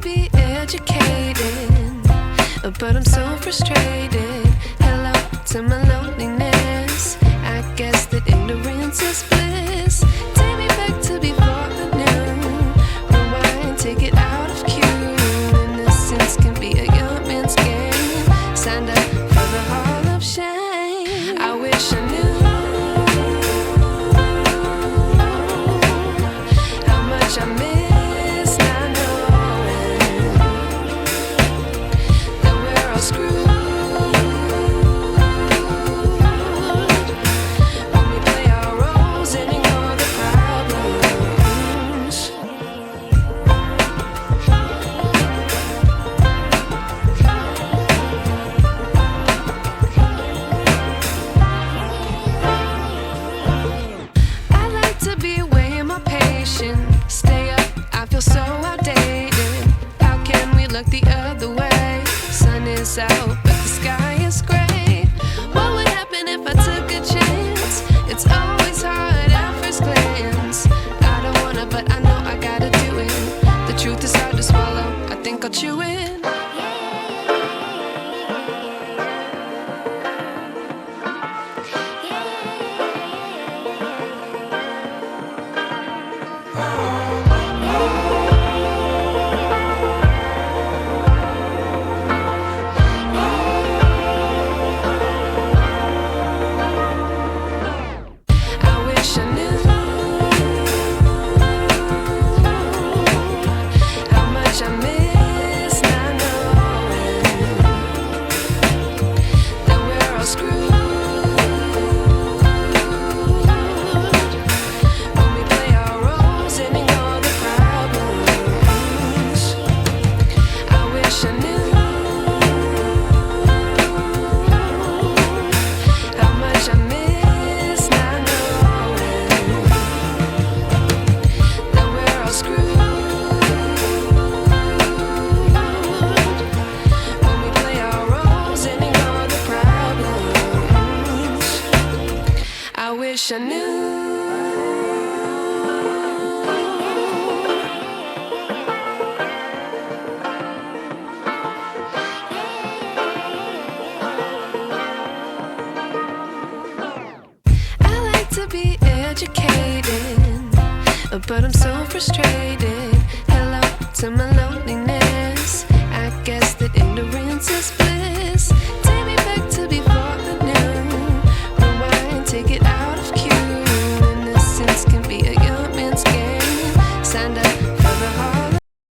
be educated, but I'm so frustrated. Hello to my loneliness. I guess that ignorance is bliss. Take me back to before I knew. Rewind, take it out of cue. Innocence can be a young man's game. Signed up for the hall of shame. I wish I knew how much I miss not knowing that we're all screwed. Stay up, I feel so outdated. How can we look the other way? Sun is out, but the sky is gray. What would happen if I took a chance? It's always hard at first glance. I don't wanna, but I know I gotta do it. The truth is hard to swallow, I think I'll chew it. I wish I knew. I like to be educated, but I'm so frustrated.